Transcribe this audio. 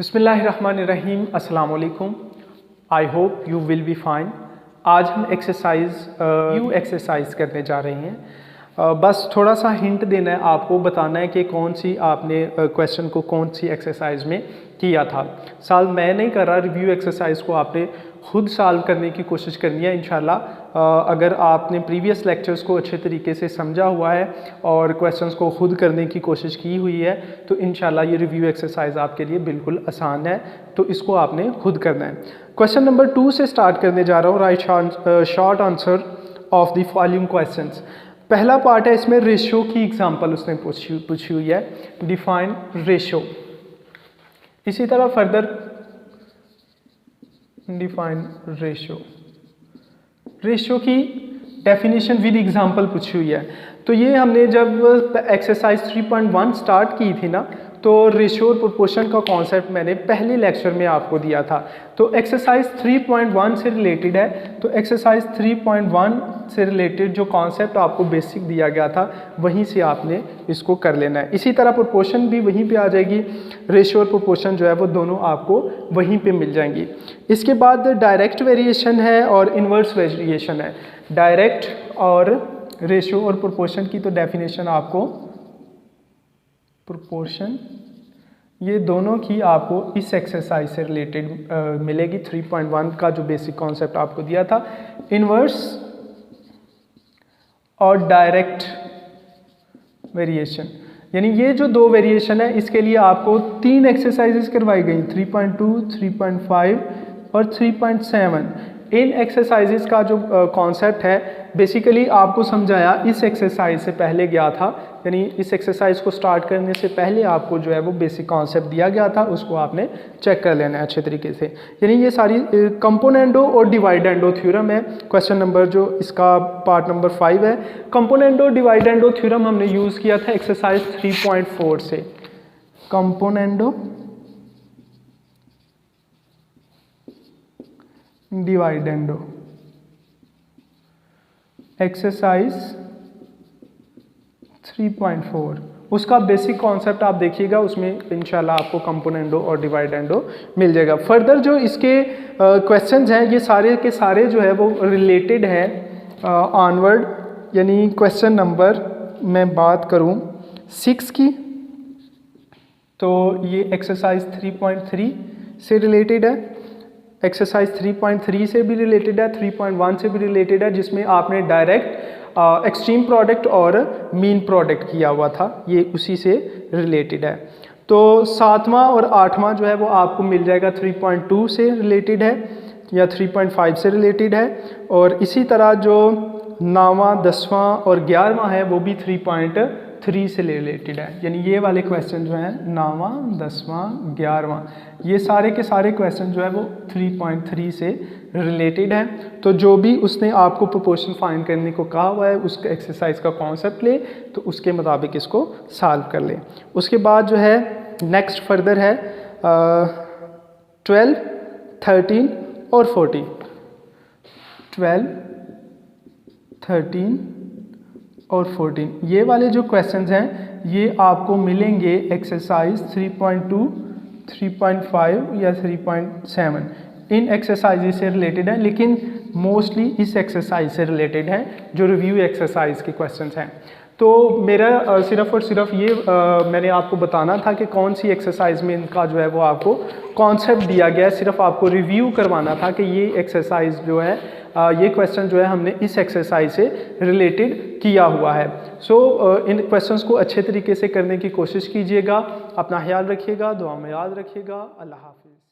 बिस्मिल्लाहिर्रहमानिर्रहीम, अस्सलाम वालेकुम। I hope you will be fine. आज हम एक्सरसाइज करने जा रहे हैं। बस थोड़ा सा हिंट देना है, आपको बताना है कि कौन सी आपने क्वेश्चन को कौन सी एक्सरसाइज में किया था। सॉल्व मैं नहीं कर रहा, रिव्यू एक्सरसाइज को आपने खुद सॉल्व करने की कोशिश करनी है इंशाल्लाह। अगर आपने प्रीवियस लेक्चर्स को अच्छे तरीके से समझा हुआ है और क्वेश्चंस को खुद करने की कोशिश की हुई है तो इंशाल्लाह ये रिव्यू एक्सरसाइज आपके लिए बिल्कुल आसान है, तो इसको आपने खुद करना है। क्वेश्चन नंबर 2 से स्टार्ट करने जा रहा हूँ। Right short answer of the following questions. पहला पार्ट है, इसमें रेशियो की एग्जांपल उसने पूछी हुई है। Define ratio. इसी तरह फर्दर डिफाइन रेशियो। रेशियो की डेफिनेशन विद एग्जांपल पूछी हुई है। तो ये हमने जब एक्सरसाइज 3.1 स्टार्ट की थी ना, तो रेशियो और प्रोपोर्शन का कॉन्सेप्ट मैंने पहले लेक्चर में आपको दिया था। तो एक्सरसाइज 3.1 से रिलेटेड है। तो एक्सरसाइज 3.1 से रिलेटेड जो कॉन्सेप्ट आपको बेसिक दिया गया था वहीं से आपने इसको कर लेना है। इसी तरह प्रोपोर्शन भी वहीं पे आ जाएगी। रेशियो और प्रोपोर्शन जो है वो दोनों आपको वहीं पे मिल जाएंगी। इसके बाद डायरेक्ट वेरिएशन है और इन्वर्स वेरिएशन है। डायरेक्ट और रेशियो और प्रोपोर्शन की तो डेफिनेशन आपको प्रोपोर्शन ये दोनों की आपको इस एक्सरसाइज से रिलेटेड मिलेगी। 3.1 का जो बेसिक कॉन्सेप्ट आपको दिया था, इन्वर्स और डायरेक्ट वेरिएशन, यानी ये जो दो वेरिएशन है इसके लिए आपको 3 एक्सरसाइजेस करवाई गई, 3.2, 3.5 और 3.7। इन एक्सरसाइजेस का जो कॉन्सेप्ट है बेसिकली आपको समझाया इस एक्सरसाइज से पहले गया था, यानी इस एक्सरसाइज को स्टार्ट करने से पहले आपको जो है वो बेसिक कॉन्सेप्ट दिया गया था, उसको आपने चेक कर लेना है अच्छे तरीके से। यानी ये सारी कंपोनेंडो और डिवाइडेंडो थ्योरम है। क्वेश्चन नंबर जो इसका पार्ट नंबर 5 है, कंपोनेंडो डिवाइडेंडो थ्योरम हमने यूज़ किया था एक्सरसाइज 3.4 से। कंपोनेंडो डिवाइडेंडो एक्सरसाइज 3.4, उसका बेसिक कॉन्सेप्ट आप देखिएगा, उसमें इंशाल्लाह आपको कंपोनेंडो और डिवाइडेंडो मिल जाएगा। फर्दर जो इसके क्वेश्चंस हैं ये सारे के सारे जो है वो रिलेटेड हैं ऑनवर्ड। यानी क्वेश्चन नंबर मैं बात करूं 6 की, तो ये एक्सरसाइज 3.3 से रिलेटेड है, एक्सरसाइज 3.3 से भी रिलेटेड है, 3.1 से भी रिलेटेड है, जिसमें आपने डायरेक्ट एक्सट्रीम प्रोडक्ट और मीन प्रोडक्ट किया हुआ था, ये उसी से रिलेटेड है। तो 7वां और 8वां जो है वो आपको मिल जाएगा 3.2 से रिलेटेड है या 3.5 से रिलेटेड है, और इसी तरह जो 9वां 10वां और 11वां है वो भी 3.3 से रिलेटेड है। यानी ये वाले क्वेश्चन जो हैं 9वां 10वां 11वां, ये सारे के सारे क्वेश्चन जो है वो 3.3 से रिलेटेड है। तो जो भी उसने आपको प्रोपोर्शन फाइंड करने को कहा हुआ है उसका एक्सरसाइज का कॉन्सेप्ट ले, तो उसके मुताबिक इसको सॉल्व कर ले। उसके बाद जो है नेक्स्ट फर्दर है 12, 13 और 14। 12, 13 और 14 ये वाले जो क्वेश्चंस हैं ये आपको मिलेंगे एक्सरसाइज 3.2, 3.5 या 3.7। इन एक्सरसाइज से रिलेटेड है, लेकिन मोस्टली इस एक्सरसाइज से रिलेटेड है जो रिव्यू एक्सरसाइज के क्वेश्चंस हैं। तो मेरा सिर्फ और सिर्फ ये मैंने आपको बताना था कि कौन सी एक्सरसाइज में इनका जो है वो आपको कॉन्सेप्ट दिया गया है, सिर्फ आपको रिव्यू करवाना था कि ये एक्सरसाइज जो है ये क्वेश्चन जो है हमने इस एक्सरसाइज से रिलेटेड किया हुआ है। सो इन क्वेश्चंस को अच्छे तरीके से करने की कोशिश कीजिएगा। अपना ख्याल रखिएगा, दुआ में याद रखिएगा। अल्लाह हाफिज़।